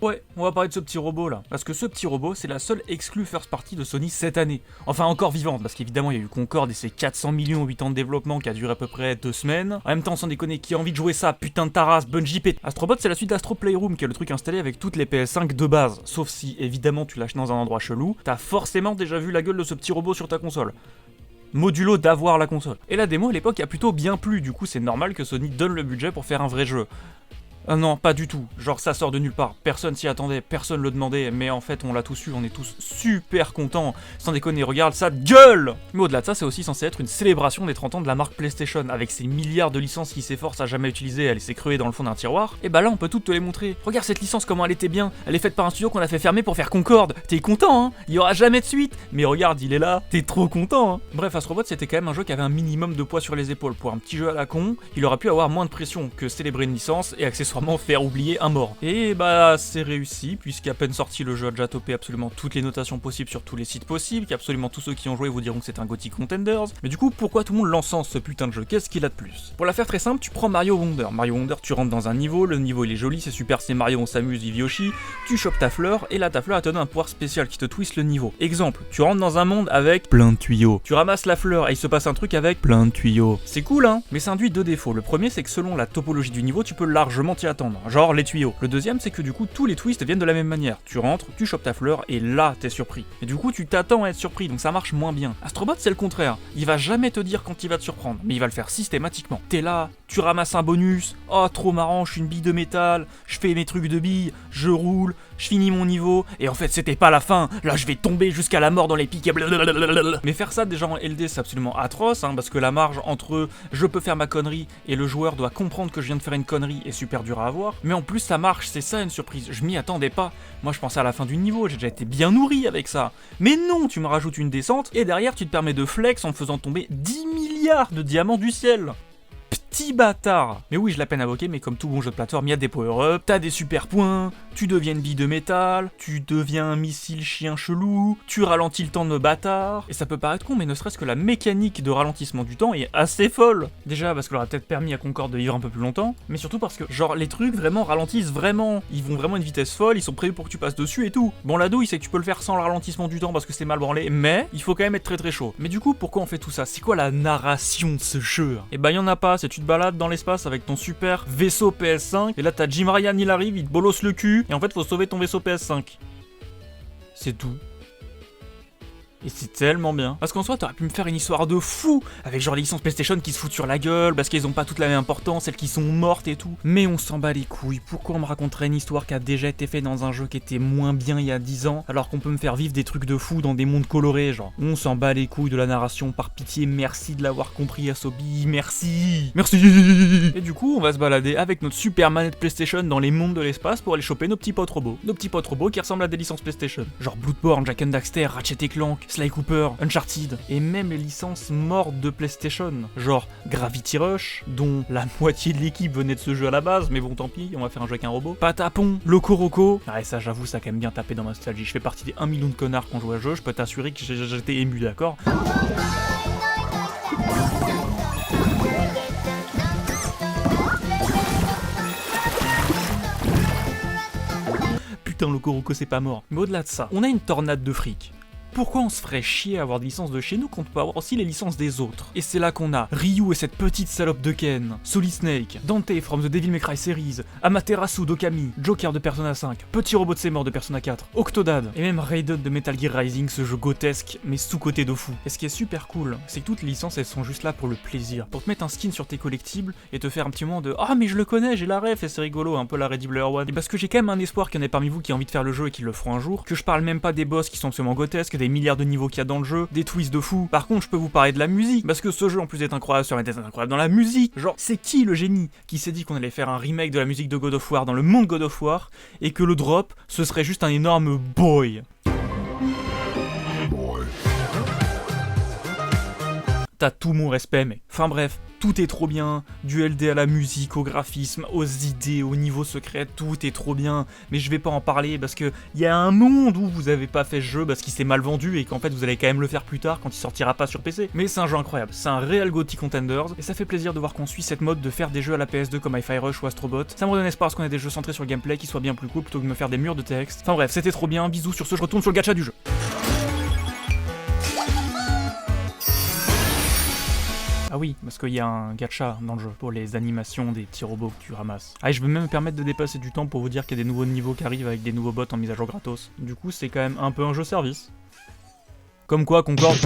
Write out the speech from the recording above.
Ouais, on va parler de ce petit robot là, parce que ce petit robot, c'est la seule exclue first party de Sony cette année. Enfin, encore vivante, parce qu'évidemment, il y a eu Concorde et ses 400 millions 8 ans de développement qui a duré à peu près 2 semaines. En même temps, sans déconner, qui a envie de jouer ça, putain de Taras, Bungie pète. Astrobot, c'est la suite d'Astro Playroom, qui est le truc installé avec toutes les PS5 de base. Sauf si, évidemment, tu lâches dans un endroit chelou, t'as forcément déjà vu la gueule de ce petit robot sur ta console. Modulo d'avoir la console. Et la démo à l'époque a plutôt bien plu, du coup c'est normal que Sony donne le budget pour faire un vrai jeu. Non, pas du tout. Genre ça sort de nulle part. Personne s'y attendait, personne le demandait, mais en fait on l'a tous eu, on est tous super contents. Sans déconner, regarde ça de gueule. Mais au-delà de ça, c'est aussi censé être une célébration des 30 ans de la marque PlayStation, avec ses milliards de licences qui s'efforcent à jamais utiliser, à laisser crever dans le fond d'un tiroir. Et bah là on peut toutes te les montrer. Regarde cette licence, comment elle était bien. Elle est faite par un studio qu'on a fait fermer pour faire Concorde. T'es content, hein? Il y aura jamais de suite. Mais regarde, il est là. T'es trop content, hein? Bref, Astrobot c'était quand même un jeu qui avait un minimum de poids sur les épaules. Pour un petit jeu à la con, il aurait pu avoir moins de pression que célébrer une licence et accessoirement faire oublier un mort. Et bah c'est réussi, puisqu'à peine sorti le jeu a déjà topé absolument toutes les notations possibles sur tous les sites possibles, qu'absolument tous ceux qui ont joué vous diront que c'est un GOTY Contenders. Mais du coup, pourquoi tout le monde l'encense ce putain de jeu? Qu'est-ce qu'il a de plus? Pour la faire très simple, tu prends Mario Wonder. Mario Wonder, tu rentres dans un niveau, le niveau il est joli, c'est super, c'est Mario, on s'amuse, vive Yoshi, tu chopes ta fleur, et là ta fleur elle te donne un pouvoir spécial qui te twist le niveau. Exemple, tu rentres dans un monde avec plein de tuyaux. Tu ramasses la fleur et il se passe un truc avec plein de tuyaux. C'est cool hein, mais ça induit deux défauts. Le premier c'est que selon la topologie du niveau, tu peux largement t'y attendre. Genre les tuyaux. Le deuxième, c'est que du coup, tous les twists viennent de la même manière. Tu rentres, tu chopes ta fleur, et là, t'es surpris. Et du coup, tu t'attends à être surpris, donc ça marche moins bien. Astrobot, c'est le contraire. Il va jamais te dire quand il va te surprendre, mais il va le faire systématiquement. T'es là, tu ramasses un bonus, oh, trop marrant, je suis une bille de métal, je fais mes trucs de billes, je roule, je finis mon niveau, et en fait, c'était pas la fin, là, je vais tomber jusqu'à la mort dans les pics, et blablabla. Mais faire ça, déjà en LD, c'est absolument atroce, hein, parce que la marge entre je peux faire ma connerie, et le joueur doit comprendre que je viens de faire une connerie, est super dur à avoir. Mais en plus, ça marche, c'est ça une surprise, je m'y attendais pas. Moi je pensais à la fin du niveau, j'ai déjà été bien nourri avec ça. Mais non, tu me rajoutes une descente, et derrière tu te permets de flex en faisant tomber 10 milliards de diamants du ciel. Petit bâtard. Mais oui, je la peine à invoquer, mais comme tout bon jeu de plateforme, il y a des power-ups, t'as des super points, tu deviens une bille de métal, tu deviens un missile chien chelou, tu ralentis le temps de bâtard. Et ça peut paraître con, mais ne serait-ce que la mécanique de ralentissement du temps est assez folle. Déjà parce que l'aurait peut-être permis à Concorde de vivre un peu plus longtemps, mais surtout parce que, genre, les trucs vraiment ralentissent vraiment. Ils vont vraiment à une vitesse folle, ils sont prévus pour que tu passes dessus et tout. Bon, l'ado, il sait que tu peux le faire sans le ralentissement du temps parce que c'est mal branlé, mais il faut quand même être très très chaud. Mais du coup, pourquoi on fait tout ça? C'est quoi la narration de ce jeu? Et bah, y en a pas, c'est tu te balades dans l'espace avec ton super vaisseau PS5, et là t'as Jim Ryan, il arrive, il te bolosse le cul, et en fait faut sauver ton vaisseau PS5. C'est tout. Et c'est tellement bien. Parce qu'en soi, t'aurais pu me faire une histoire de fou, avec genre les licences PlayStation qui se foutent sur la gueule, parce qu'elles ont pas toutes la même importance, celles qui sont mortes et tout. Mais on s'en bat les couilles, pourquoi on me raconterait une histoire qui a déjà été faite dans un jeu qui était moins bien il y a 10 ans, alors qu'on peut me faire vivre des trucs de fou dans des mondes colorés, genre. On s'en bat les couilles de la narration, par pitié, merci de l'avoir compris Asobi, merci. Merci. Et du coup, on va se balader avec notre super manette PlayStation dans les mondes de l'espace pour aller choper nos petits potes robots. Nos petits potes robots qui ressemblent à des licences PlayStation. Genre Bloodborne, Jak and Daxter, Ratchet & Clank, Sly Cooper, Uncharted, et même les licences mortes de PlayStation, genre Gravity Rush, dont la moitié de l'équipe venait de ce jeu à la base, mais bon tant pis, on va faire un jeu avec un robot. Patapon, Loco Roco, ah et ça j'avoue ça a quand même bien tapé dans ma nostalgie, je fais partie des 1 million de connards qui ont joué à ce jeu, je peux t'assurer que j'étais ému, d'accord. Putain, Loco Roco c'est pas mort. Mais au-delà de ça, on a une tornade de fric. Pourquoi on se ferait chier à avoir des licences de chez nous quand on peut avoir aussi les licences des autres? Et c'est là qu'on a Ryu et cette petite salope de Ken, Solid Snake, Dante from the Devil May Cry series, Amaterasu d'Okami, Joker de Persona 5, Petit Robot de Seymour de Persona 4, Octodad, et même Raiden de Metal Gear Rising, ce jeu grotesque mais sous-côté de fou. Et ce qui est super cool, c'est que toutes les licences elles sont juste là pour le plaisir, pour te mettre un skin sur tes collectibles et te faire un petit moment de ah mais je le connais, j'ai la ref et c'est rigolo, un peu la Ready Player One. Et parce que j'ai quand même un espoir qu'il y en ait parmi vous qui a envie de faire le jeu et qui le feront un jour, que je parle même pas des boss qui sont absolument grotesques, des milliards de niveaux qu'il y a dans le jeu, des twists de fou. Par contre, je peux vous parler de la musique, parce que ce jeu en plus d'être incroyable sur d'être incroyable dans la musique. Genre, c'est qui le génie qui s'est dit qu'on allait faire un remake de la musique de God of War dans le monde God of War, et que le drop, ce serait juste un énorme boy. T'as tout mon respect, mais... Enfin bref, Tout est trop bien, du LD à la musique, au graphisme, aux idées, au niveau secret, tout est trop bien. Mais je vais pas en parler parce que il y a un monde où vous avez pas fait ce jeu parce qu'il s'est mal vendu et qu'en fait vous allez quand même le faire plus tard quand il sortira pas sur PC. Mais c'est un jeu incroyable, c'est un réel GOTY Contenders et ça fait plaisir de voir qu'on suit cette mode de faire des jeux à la PS2 comme Hi-Fi Rush ou Astrobot. Ça me redonne espoir parce qu'on a des jeux centrés sur le gameplay qui soient bien plus cool plutôt que de me faire des murs de texte. Enfin bref, c'était trop bien, bisous sur ce, je retourne sur le gacha du jeu. Ah oui, parce qu'il y a un gacha dans le jeu pour les animations des petits robots que tu ramasses. Ah et je vais même me permettre de dépasser du temps pour vous dire qu'il y a des nouveaux niveaux qui arrivent avec des nouveaux bots en mise à jour gratos. Du coup c'est quand même un peu un jeu service. Comme quoi, Concorde...